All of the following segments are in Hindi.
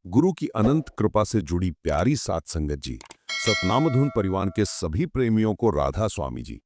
गुरु की अनंत कृपा से जुड़ी प्यारी सात संगत जी, सतनामधुन परिवार के सभी प्रेमियों को राधा स्वामी जी।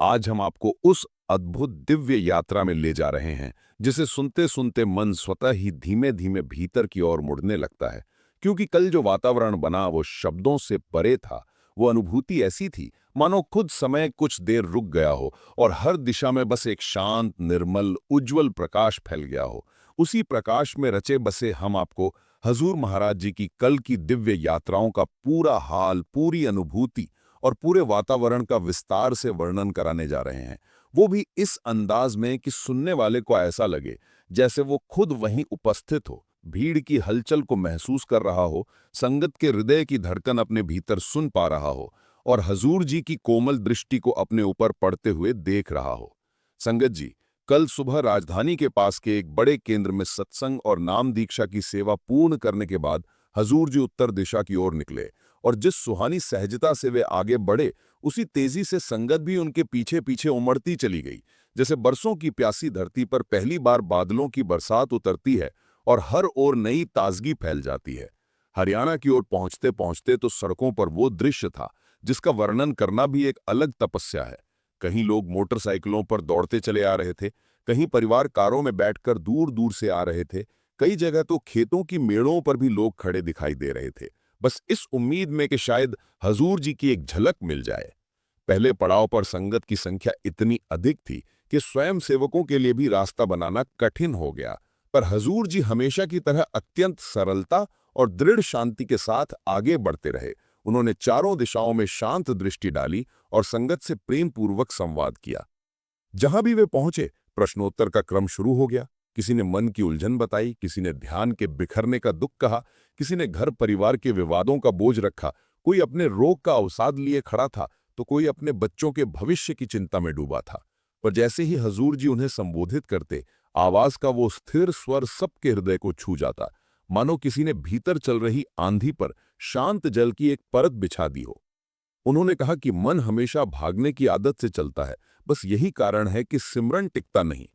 आज हम आपको उस अद्भुत दिव्य यात्रा में ले जा रहे हैं जिसे सुनते सुनते मन स्वतः ही धीमे धीमे भीतर की ओर मुड़ने लगता है। क्योंकि कल जो वातावरण बना वो शब्दों से परे था। वो अनुभूति ऐसी थी मानो खुद समय कुछ देर रुक गया हो और हर दिशा में बस एक शांत निर्मल उज्जवल प्रकाश फैल गया हो। उसी प्रकाश में रचे बसे हम आपको हजूर महाराज जी की कल की दिव्य यात्राओं का पूरा हाल, पूरी अनुभूति और पूरे वातावरण का विस्तार से वर्णन कराने जा रहे हैं। वो भी इस अंदाज में कि सुनने वाले को ऐसा लगे जैसे वो खुद वहीं उपस्थित हो, भीड़ की हलचल को महसूस कर रहा हो, संगत के हृदय की धड़कन अपने भीतर सुन पा रहा हो और हजूर जी की कोमल दृष्टि को अपने ऊपर पड़ते हुए देख रहा हो। संगत जी, कल सुबह राजधानी के पास के एक बड़े केंद्र में सत्संग और नाम दीक्षा की सेवा पूर्ण करने के बाद हजूर जी उत्तर दिशा की ओर निकले और जिस सुहानी सहजता से वे आगे बढ़े, उसी तेजी से संगत भी उनके पीछे पीछे उमड़ती चली गई। जैसे बरसों की प्यासी धरती पर पहली बार बादलों की बरसात उतरती है और हर ओर नई ताजगी फैल जाती है। हरियाणा की ओर पहुंचते पहुंचते तो सड़कों पर वो दृश्य था जिसका वर्णन करना भी एक अलग तपस्या है। कहीं लोग मोटरसाइकिलों पर दौड़ते चले आ रहे थे, कहीं परिवार कारों में बैठकर दूर दूर से आ रहे थे, कई जगह तो खेतों की मेड़ों पर भी लोग खड़े दिखाई दे रहे थे, बस इस उम्मीद में कि शायद हजूर जी की एक झलक मिल जाए। पहले पड़ाव पर संगत की संख्या इतनी अधिक थी कि स्वयं सेवकों के लिए भी रास्ता बनाना कठिन हो गया, पर हजूर जी हमेशा की तरह अत्यंत सरलता और दृढ़ शांति के साथ आगे बढ़ते रहे। उन्होंने चारों दिशाओं में शांत दृष्टि डाली और संगत से प्रेम पूर्वक संवाद किया। जहां भी वे पहुंचे, प्रश्नोत्तर का क्रम शुरू हो गया। किसी ने मन की उलझन बताई, किसी ने ध्यान के बिखरने का दुख कहा, किसी ने घर परिवार के विवादों का बोझ रखा, कोई अपने रोग का अवसाद लिए खड़ा था तो कोई अपने बच्चों के भविष्य की चिंता में डूबा था। पर जैसे ही हजूर जी उन्हें संबोधित करते, आवाज का वो स्थिर स्वर सबके हृदय को छू जाता, मानो किसी ने भीतर चल रही आंधी पर शांत जल की एक परत बिछा दी हो। उन्होंने कहा कि मन हमेशा भागने की आदत से चलता है, बस यही कारण है कि सिमरन टिकता नहीं।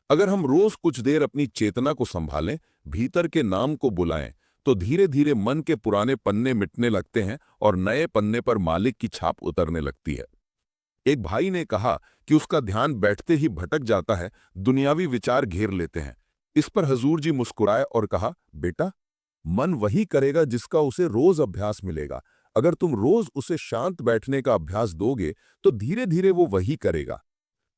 अगर हम रोज कुछ देर अपनी चेतना को संभालें, भीतर के नाम को बुलाएं, तो धीरे धीरे मन के पुराने पन्ने मिटने लगते हैं और नए पन्ने पर मालिक की छाप उतरने लगती है। एक भाई ने कहा कि उसका ध्यान बैठते ही भटक जाता है, दुनियावी विचार घेर लेते हैं। इस पर हजूर जी मुस्कुराए और कहा, बेटा, मन वही करेगा जिसका उसे रोज अभ्यास मिलेगा। अगर तुम रोज उसे शांत बैठने का अभ्यास दोगे तो धीरे धीरे वो वही करेगा।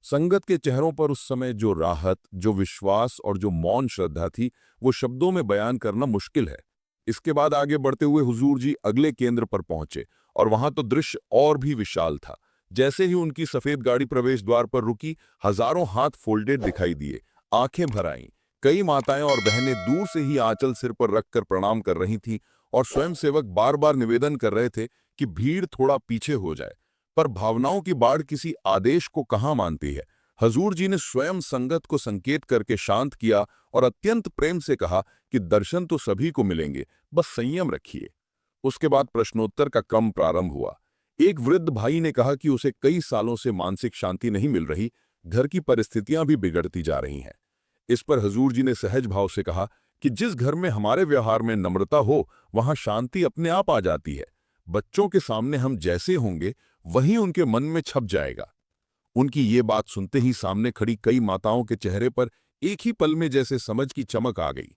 संगत के चेहरों पर उस समय जो राहत, जो विश्वास और जो मौन श्रद्धा थी, वो शब्दों में बयान करना मुश्किल है। इसके बाद आगे बढ़ते हुए हुजूर जी अगले केंद्र पर पहुंचे और वहां तो दृश्य और भी विशाल था। जैसे ही उनकी सफेद गाड़ी प्रवेश द्वार पर रुकी, हजारों हाथ फोल्डेड दिखाई दिए, आंखें भर आईं। कई माताएं और बहनें दूर से ही आंचल सिर पर रखकर प्रणाम कर रही थीं और स्वयंसेवक बार बार निवेदन कर रहे थे कि भीड़ थोड़ा पीछे हो जाए। पर भावनाओं की बाढ़ किसी आदेश को कहाँ मानती है। हजूर जी ने स्वयं संगत को संकेत करके शांत किया और अत्यंत प्रेम से कहा कि दर्शन तो सभी को मिलेंगे, बस संयम रखिए। उसके बाद प्रश्नोत्तर का क्रम प्रारंभ हुआ। एक वृद्ध भाई ने कहा कि उसे कई सालों से मानसिक शांति नहीं मिल रही, घर की परिस्थितियां भी बिगड़ती जा रही हैं। इस पर हजूर जी ने सहज भाव से कहा कि जिस घर में हमारे व्यवहार में नम्रता हो, वहां शांति अपने आप आ जाती है। बच्चों के सामने हम जैसे होंगे वही उनके मन में छप जाएगा। उनकी ये बात सुनते ही सामने खड़ी कई माताओं के चेहरे पर एक ही पल में जैसे समझ की चमक आ गई।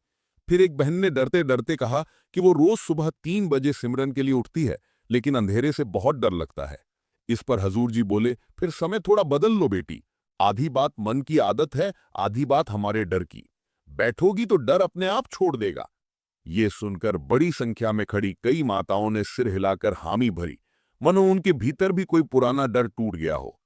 फिर एक बहन ने डरते डरते कहा कि वो रोज सुबह 3 बजे सिमरन के लिए उठती है, लेकिन अंधेरे से बहुत डर लगता है। इस पर हजूर जी बोले, फिर समय थोड़ा बदल लो बेटी। आधी बात मन की आदत है, आधी बात हमारे डर की। बैठोगी तो डर अपने आप छोड़ देगा। ये सुनकर बड़ी संख्या में खड़ी कई माताओं ने सिर हिलाकर हामी भरी, मनो उनके भीतर भी कोई पुराना डर टूट गया हो।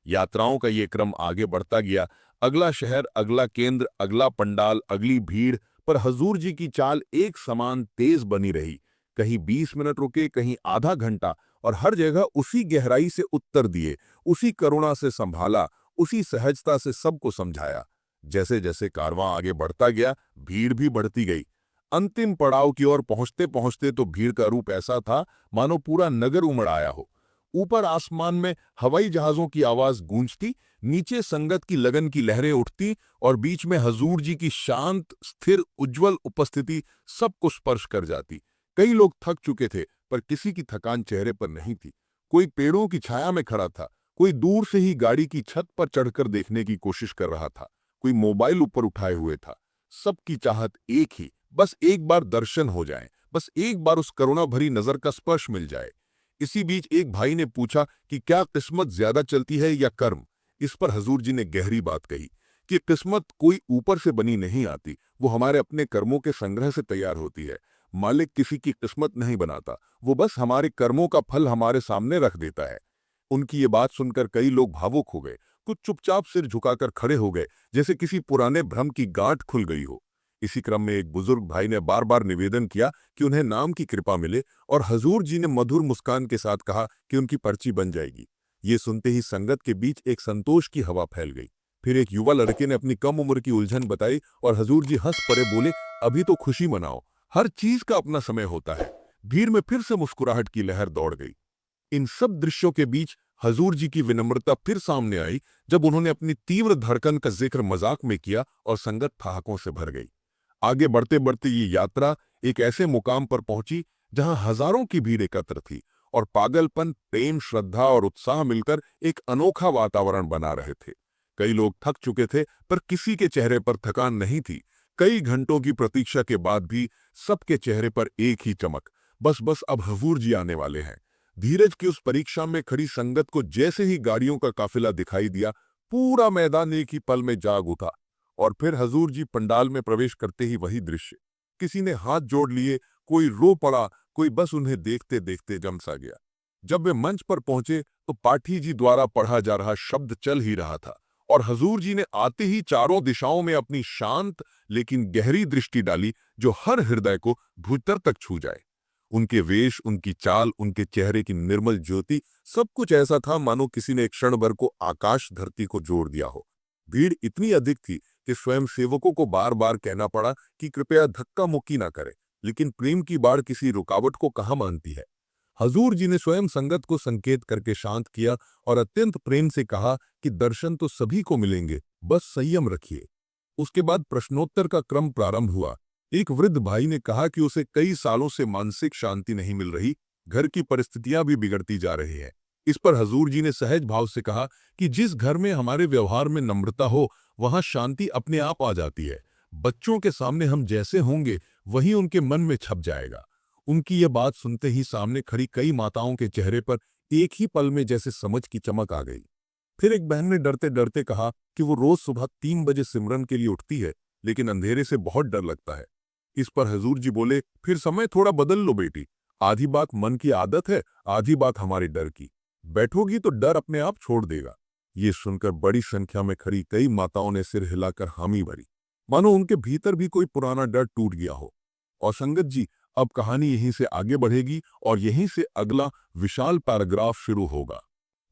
यात्राओं का ये क्रम आगे बढ़ता गया। अगला शहर, अगला केंद्र, अगला पंडाल, अगली भीड़, पर हजूर जी की चाल एक समान तेज बनी रही। कहीं 20 मिनट रुके, कहीं आधा घंटा, और हर जगह उसी गहराई से उत्तर दिए, उसी करुणा से संभाला, उसी सहजता से सबको समझाया। जैसे जैसे कारवां आगे बढ़ता गया, भीड़ भी बढ़ती गई। अंतिम पड़ाव की ओर पहुंचते पहुंचते तो भीड़ का रूप ऐसा था मानो पूरा नगर उमड़ आया हो। ऊपर आसमान में हवाई जहाजों की आवाज गूंजती, नीचे संगत की लगन की लहरें उठती और बीच में हजूर जी की शांत, स्थिर, उज्जवल उपस्थिति सबको स्पर्श कर जाती। कई लोग थक चुके थे, पर किसी की थकान चेहरे पर नहीं थी। कोई पेड़ों की छाया में खड़ा था, कोई दूर से ही गाड़ी की छत पर चढ़कर देखने की कोशिश कर रहा था, कोई मोबाइल ऊपर उठाए हुए था। सबकी चाहत एक ही, बस एक बार दर्शन हो जाए, बस एक बार उस करुणा भरी नजर का स्पर्श मिल जाए। इसी बीच एक भाई ने पूछा कि क्या किस्मत ज्यादा चलती है या कर्म। इस पर हजूर जी ने गहरी बात कही कि किस्मत कोई ऊपर से बनी नहीं आती, वो हमारे अपने कर्मों के संग्रह से तैयार होती है। मालिक किसी की किस्मत नहीं बनाता, वो बस हमारे कर्मों का फल हमारे सामने रख देता है। उनकी ये बात सुनकर कई लोग भावुक हो गए, कुछ चुपचाप सिर झुकाकर खड़े हो गए, जैसे किसी पुराने भ्रम की गांठ खुल गई हो। इसी क्रम में एक बुजुर्ग भाई ने बार बार निवेदन किया कि उन्हें नाम की कृपा मिले, और हजूर जी ने मधुर मुस्कान के साथ कहा कि उनकी पर्ची बन जाएगी। ये सुनते ही संगत के बीच एक संतोष की हवा फैल गई। फिर एक युवा लड़के ने अपनी कम उम्र की उलझन बताई और हजूर जी हंस पड़े, बोले, अभी तो खुशी मनाओ, हर चीज का अपना समय होता है। भीड़ में फिर से मुस्कुराहट की लहर दौड़ गई। इन सब दृश्यों के बीच हजूर जी की विनम्रता फिर सामने आई, जब उन्होंने अपनी तीव्र धड़कन का जिक्र मजाक में किया और संगत ठहाकों से भर गई। आगे बढ़ते बढ़ते ये यात्रा एक ऐसे मुकाम पर पहुंची जहां हजारों की भीड़ एकत्र थी और पागलपन, प्रेम, श्रद्धा और उत्साह मिलकर एक अनोखा वातावरण बना रहे थे। कई लोग थक चुके थे, पर किसी के चेहरे पर थकान नहीं थी। कई घंटों की प्रतीक्षा के बाद भी सबके चेहरे पर एक ही चमक, बस बस अब हजूर जी आने वाले हैं। धीरज की उस परीक्षा में खड़ी संगत को जैसे ही गाड़ियों का काफिला दिखाई दिया, पूरा मैदान एक ही पल में जाग उठा। और फिर हजूर जी पंडाल में प्रवेश करते ही वही दृश्य। किसी ने हाथ जोड़ लिए, कोई रो पड़ा, कोई बस उन्हें देखते देखते जम सा गया। जब वे मंच पर पहुंचे तो पाठी जी द्वारा पढ़ा जा रहा शब्द चल ही रहा था, और हजूर जी ने आते ही चारों दिशाओं में अपनी शांत लेकिन गहरी दृष्टि डाली, जो हर हृदय को भीतर तक छू जाए। उनके वेश, उनकी चाल, उनके चेहरे की निर्मल ज्योति, सब कुछ ऐसा था मानो किसी ने एक क्षण भर को आकाश धरती को जोड़ दिया हो। भीड़ इतनी अधिक थी कि स्वयं सेवकों को बार बार कहना पड़ा कि कृपया धक्का मुक्की ना करें, लेकिन प्रेम की बाढ़ किसी रुकावट को कहाँ मानती है। हजूर जी ने स्वयं संगत को संकेत करके शांत किया और अत्यंत प्रेम से कहा कि दर्शन तो सभी को मिलेंगे, बस संयम रखिए। उसके बाद प्रश्नोत्तर का क्रम प्रारंभ हुआ। एक वृद्ध भाई ने कहा कि उसे कई सालों से मानसिक शांति नहीं मिल रही, घर की परिस्थितियां भी बिगड़ती जा रही है। इस पर हजूर जी ने सहज भाव से कहा कि जिस घर में हमारे व्यवहार में नम्रता हो, वहां शांति अपने आप आ जाती है। बच्चों के सामने हम जैसे होंगे, वही उनके मन में छप जाएगा। उनकी यह बात सुनते ही सामने खड़ी कई माताओं के चेहरे पर एक ही पल में जैसे समझ की चमक आ गई। फिर एक बहन ने डरते डरते कहा कि वो रोज सुबह 3 बजे सिमरन के लिए उठती है, लेकिन अंधेरे से बहुत डर लगता है। इस पर हजूर जी बोले, फिर समय थोड़ा बदल लो बेटी। आधी बात मन की आदत है, आधी बात हमारे डर की। बैठोगी तो डर अपने आप छोड़ देगा। ये सुनकर बड़ी संख्या में खड़ी कई माताओं ने सिर हिलाकर हामी भरी, मानो उनके भीतर भी कोई पुराना डर टूट गया हो। और संगत जी, अब कहानी यहीं से आगे बढ़ेगी और यहीं से अगला विशाल पैराग्राफ शुरू होगा।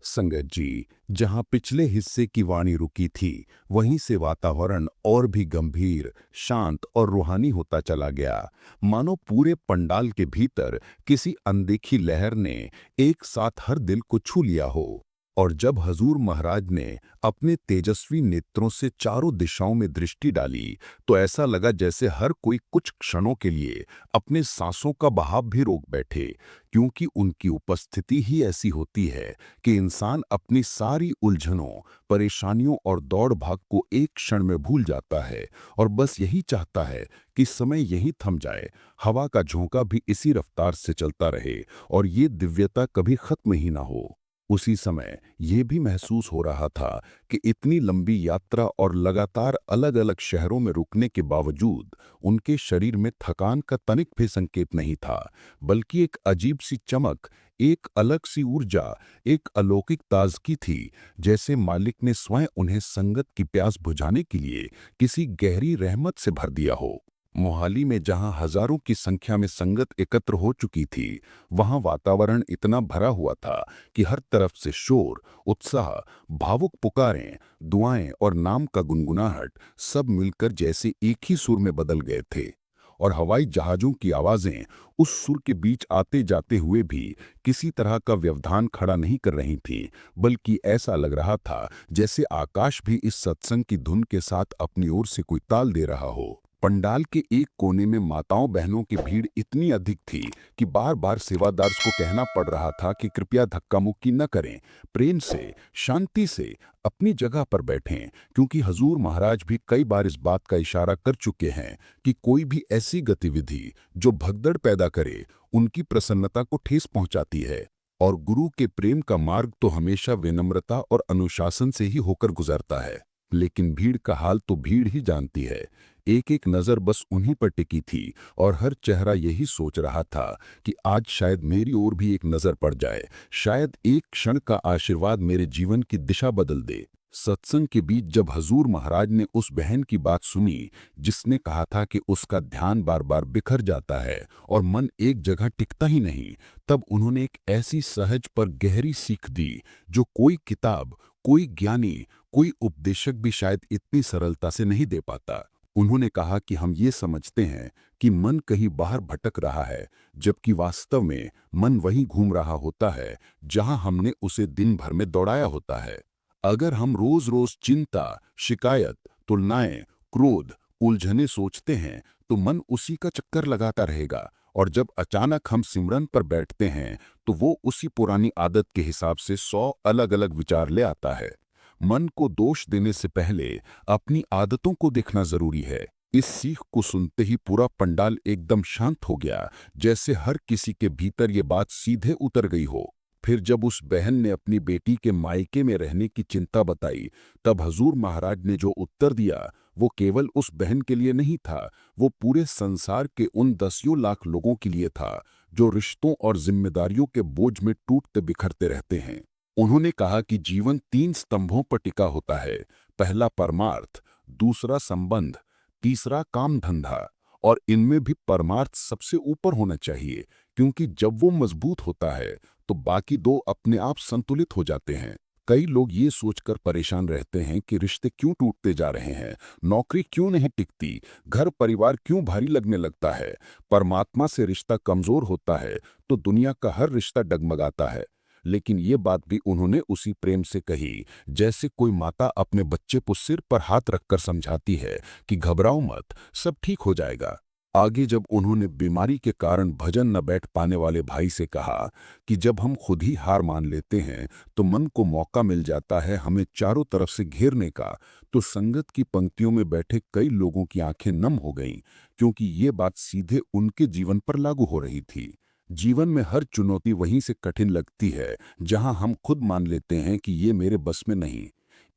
संगत जी, जहां पिछले हिस्से की वाणी रुकी थी, वहीं से वातावरण और भी गंभीर, शांत और रूहानी होता चला गया। मानो पूरे पंडाल के भीतर किसी अनदेखी लहर ने एक साथ हर दिल को छू लिया हो। और जब हजूर महाराज ने अपने तेजस्वी नेत्रों से चारों दिशाओं में दृष्टि डाली, तो ऐसा लगा जैसे हर कोई कुछ क्षणों के लिए अपने सांसों का बहाव भी रोक बैठे, क्योंकि उनकी उपस्थिति ही ऐसी होती है कि इंसान अपनी सारी उलझनों, परेशानियों और दौड़ भाग को एक क्षण में भूल जाता है और बस यही चाहता है कि समय यहीं थम जाए, हवा का झोंका भी इसी रफ्तार से चलता रहे और ये दिव्यता कभी खत्म ही ना हो। उसी समय ये भी महसूस हो रहा था कि इतनी लंबी यात्रा और लगातार अलग-अलग शहरों में रुकने के बावजूद उनके शरीर में थकान का तनिक भी संकेत नहीं था, बल्कि एक अजीब सी चमक, एक अलग सी ऊर्जा, एक अलौकिक ताजगी थी, जैसे मालिक ने स्वयं उन्हें संगत की प्यास बुझाने के लिए किसी गहरी रहमत से भर दिया हो। मोहाली में जहां हजारों की संख्या में संगत एकत्र हो चुकी थी, वहां वातावरण इतना भरा हुआ था कि हर तरफ से शोर, उत्साह, भावुक पुकारें, दुआएं और नाम का गुनगुनाहट सब मिलकर जैसे एक ही सुर में बदल गए थे। और हवाई जहाज़ों की आवाज़ें उस सुर के बीच आते जाते हुए भी किसी तरह का व्यवधान खड़ा नहीं कर रही थीं, बल्कि ऐसा लग रहा था जैसे आकाश भी इस सत्संग की धुन के साथ अपनी ओर से कोई ताल दे रहा हो। पंडाल के एक कोने में माताओं बहनों की भीड़ इतनी अधिक थी कि बार बार सेवादार को कहना पड़ रहा था कि कृपया धक्का मुक्की न करें, प्रेम से, शांति से अपनी जगह पर बैठें, क्योंकि हजूर महाराज भी कई बार इस बात का इशारा कर चुके हैं कि कोई भी ऐसी गतिविधि जो भगदड़ पैदा करे उनकी प्रसन्नता को ठेस पहुंचाती है। और गुरु के प्रेम का मार्ग तो हमेशा विनम्रता और अनुशासन से ही होकर गुजरता है। लेकिन भीड़ का हाल तो भीड़ ही जानती है। एक एक नज़र बस उन्हीं पर टिकी थी और हर चेहरा यही सोच रहा था कि आज शायद मेरी ओर भी एक नज़र पड़ जाए, शायद एक क्षण का आशीर्वाद मेरे जीवन की दिशा बदल दे। सत्संग के बीच जब हजूर महाराज ने उस बहन की बात सुनी जिसने कहा था कि उसका ध्यान बार बार बिखर जाता है और मन एक जगह टिकता ही नहीं, तब उन्होंने एक ऐसी सहज पर गहरी सीख दी जो कोई किताब, कोई ज्ञानी, कोई उपदेशक भी शायद इतनी सरलता से नहीं दे पाता। उन्होंने कहा कि हम ये समझते हैं कि मन कहीं बाहर भटक रहा है, जबकि वास्तव में मन वहीं घूम रहा होता है जहां हमने उसे दिन भर में दौड़ाया होता है। अगर हम रोज रोज चिंता, शिकायत, तुलनाएं, क्रोध, उलझने सोचते हैं तो मन उसी का चक्कर लगाता रहेगा, और जब अचानक हम सिमरन पर बैठते हैं तो वो उसी पुरानी आदत के हिसाब से 100 अलग अलग विचार ले आता है। मन को दोष देने से पहले अपनी आदतों को देखना जरूरी है। इस सीख को सुनते ही पूरा पंडाल एकदम शांत हो गया, जैसे हर किसी के भीतर ये बात सीधे उतर गई हो। फिर जब उस बहन ने अपनी बेटी के मायके में रहने की चिंता बताई, तब हजूर महाराज ने जो उत्तर दिया वो केवल उस बहन के लिए नहीं था, वो पूरे संसार के उन दसियों लाख लोगों के लिए था जो रिश्तों और जिम्मेदारियों के बोझ में टूटते बिखरते रहते हैं। उन्होंने कहा कि जीवन 3 स्तंभों पर टिका होता है, पहला परमार्थ, दूसरा संबंध, तीसरा काम धंधा, और इनमें भी परमार्थ सबसे ऊपर होना चाहिए, क्योंकि जब वो मजबूत होता है तो बाकी दो अपने आप संतुलित हो जाते हैं। कई लोग ये सोचकर परेशान रहते हैं कि रिश्ते क्यों टूटते जा रहे हैं, नौकरी क्यों नहीं टिकती, घर परिवार क्यों भारी लगने लगता है। परमात्मा से रिश्ता कमजोर होता है तो दुनिया का हर रिश्ता डगमगाता है। लेकिन ये बात भी उन्होंने उसी प्रेम से कही जैसे कोई माता अपने बच्चे को सिर पर हाथ रखकर समझाती है कि घबराओ मत, सब ठीक हो जाएगा। आगे जब उन्होंने बीमारी के कारण भजन न बैठ पाने वाले भाई से कहा कि जब हम खुद ही हार मान लेते हैं तो मन को मौका मिल जाता है हमें चारों तरफ से घेरने का, तो संगत की पंक्तियों में बैठे कई लोगों की आंखें नम हो गईं, क्योंकि ये बात सीधे उनके जीवन पर लागू हो रही थी। जीवन में हर चुनौती वहीं से कठिन लगती है जहां हम खुद मान लेते हैं कि ये मेरे बस में नहीं।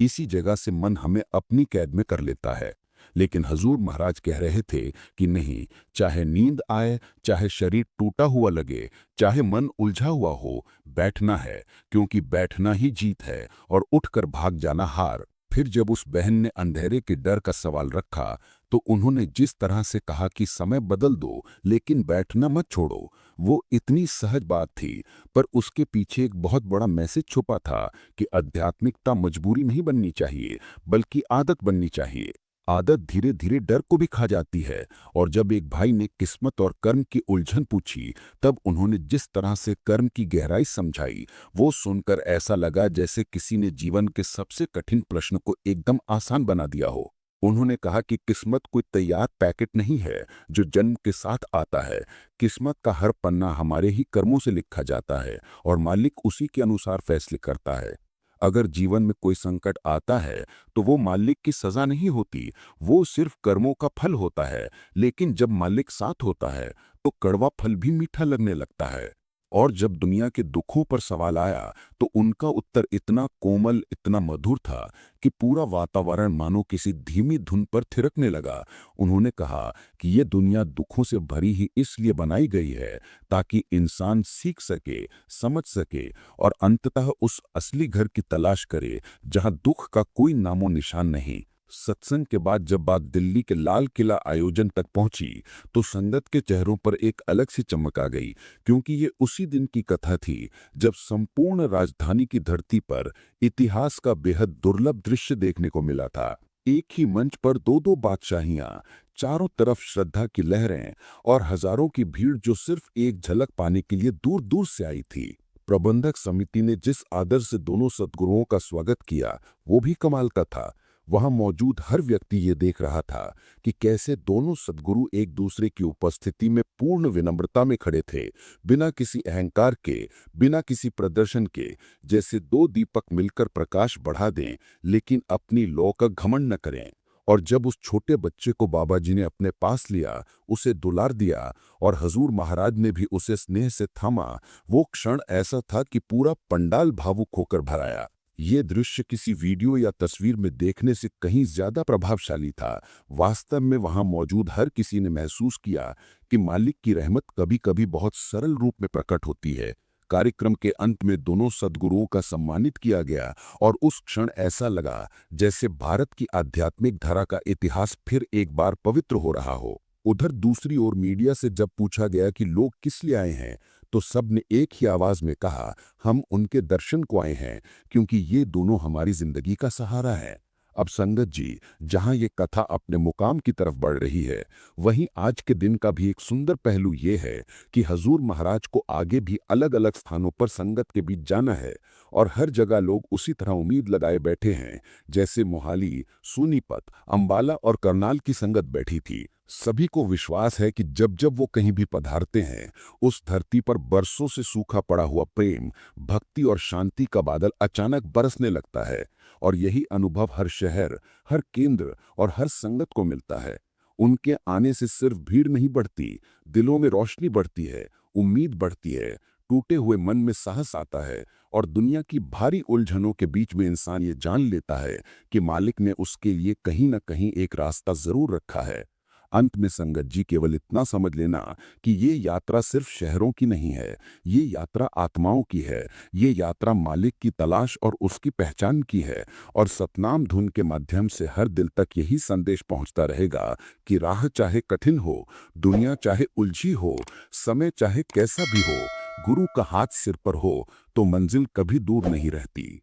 इसी जगह से मन हमें अपनी कैद में कर लेता है। लेकिन हजूर महाराज कह रहे थे कि नहीं, चाहे नींद आए, चाहे शरीर टूटा हुआ लगे, चाहे मन उलझा हुआ हो, बैठना है, क्योंकि बैठना ही जीत है और उठकर भाग जाना हार। फिर जब उस बहन ने अंधेरे के डर का सवाल रखा तो उन्होंने जिस तरह से कहा कि समय बदल दो लेकिन बैठना मत छोड़ो, वो इतनी सहज बात थी, पर उसके पीछे एक बहुत बड़ा मैसेज छुपा था कि आध्यात्मिकता मजबूरी नहीं बननी चाहिए, बल्कि आदत बननी चाहिए। आदत धीरे धीरे डर को भी खा जाती है। और जब एक भाई ने किस्मत और कर्म की उलझन पूछी, तब उन्होंने जिस तरह से कर्म की गहराई समझाई, वो सुनकर ऐसा लगा जैसे किसी ने जीवन के सबसे कठिन प्रश्न को एकदम आसान बना दिया हो। उन्होंने कहा कि किस्मत कोई तैयार पैकेट नहीं है जो जन्म के साथ आता है। किस्मत का हर पन्ना हमारे ही कर्मों से लिखा जाता है और मालिक उसी के अनुसार फैसले करता है। अगर जीवन में कोई संकट आता है तो वो मालिक की सजा नहीं होती, वो सिर्फ कर्मों का फल होता है। लेकिन जब मालिक साथ होता है तो कड़वा फल भी मीठा लगने लगता है। और जब दुनिया के दुखों पर सवाल आया तो उनका उत्तर इतना कोमल, इतना मधुर था कि पूरा वातावरण मानो किसी धीमी धुन पर थिरकने लगा। उन्होंने कहा कि ये दुनिया दुखों से भरी ही इसलिए बनाई गई है ताकि इंसान सीख सके, समझ सके और अंततः उस असली घर की तलाश करे जहां दुख का कोई नामो निशान नहीं। सत्संग के बाद जब बात दिल्ली के लाल किला आयोजन तक पहुंची तो संगत के चेहरों पर एक अलग सी चमक आ गई, क्योंकि ये उसी दिन की कथा थी जब संपूर्ण राजधानी की धरती पर इतिहास का बेहद दुर्लभ दृश्य देखने को मिला था। एक ही मंच पर दो दो बादशाहियां, चारों तरफ श्रद्धा की लहरें और हजारों की भीड़ जो सिर्फ एक झलक पाने के लिए दूर दूर से आई थी। प्रबंधक समिति ने जिस आदर से दोनों सद्गुरुओं का स्वागत किया वो भी कमाल का था। वहां मौजूद हर व्यक्ति ये देख रहा था कि कैसे दोनों सद्गुरु एक दूसरे की उपस्थिति में पूर्ण विनम्रता में खड़े थे, बिना किसी अहंकार के, बिना किसी प्रदर्शन के। जैसे दो दीपक मिलकर प्रकाश बढ़ा दें लेकिन अपनी लौ का घमंड न करें। और जब उस छोटे बच्चे को बाबा जी ने अपने पास लिया, उसे दुलार दिया और हजूर महाराज ने भी उसे स्नेह से थामा, वो क्षण ऐसा था कि पूरा पंडाल भावुक होकर भर आया। ये दृश्य किसी वीडियो या तस्वीर में देखने से कहीं ज्यादा प्रभावशाली था। वास्तव में वहां मौजूद हर किसी ने महसूस किया कि मालिक की रहमत कभी-कभी बहुत सरल रूप में प्रकट होती है। कार्यक्रम के अंत में दोनों सद्गुरुओं का सम्मानित किया गया और उस क्षण ऐसा लगा जैसे भारत की आध्यात्मिक धारा का इतिहास फिर एक बार पवित्र हो रहा हो। उधर दूसरी ओर मीडिया से जब पूछा गया कि लोग किस लिए आए हैं, तो सबने एक ही आवाज में कहा, हम उनके दर्शन को आए हैं क्योंकि ये दोनों हमारी जिंदगी का सहारा है। अब संगत जी, जहां ये कथा अपने मुकाम की तरफ बढ़ रही है, वहीं आज के दिन का भी एक सुंदर पहलू ये है कि हजूर महाराज को आगे भी अलग अलग स्थानों पर संगत के बीच जाना है और हर जगह लोग उसी तरह उम्मीद लगाए बैठे हैं जैसे मोहाली, सोनीपत, अंबाला और करनाल की संगत बैठी थी। सभी को विश्वास है कि जब जब वो कहीं भी पधारते हैं, उस धरती पर बरसों से सूखा पड़ा हुआ प्रेम, भक्ति और शांति का बादल अचानक बरसने लगता है। और यही अनुभव हर शहर, हर केंद्र और हर संगत को मिलता है। उनके आने से सिर्फ भीड़ नहीं बढ़ती, दिलों में रोशनी बढ़ती है, उम्मीद बढ़ती है, टूटे हुए मन में साहस आता है और दुनिया की भारी उलझनों के बीच में इंसान ये जान लेता है कि मालिक ने उसके लिए कहीं ना कहीं एक रास्ता जरूर रखा है। अंत में संगत जी, केवल इतना समझ लेना कि ये यात्रा सिर्फ शहरों की नहीं है, ये यात्रा आत्माओं की है, ये यात्रा मालिक की तलाश और उसकी पहचान की है। और सतनाम धुन के माध्यम से हर दिल तक यही संदेश पहुंचता रहेगा कि राह चाहे कठिन हो, दुनिया चाहे उलझी हो, समय चाहे कैसा भी हो, गुरु का हाथ सिर पर हो तो मंजिल कभी दूर नहीं रहती।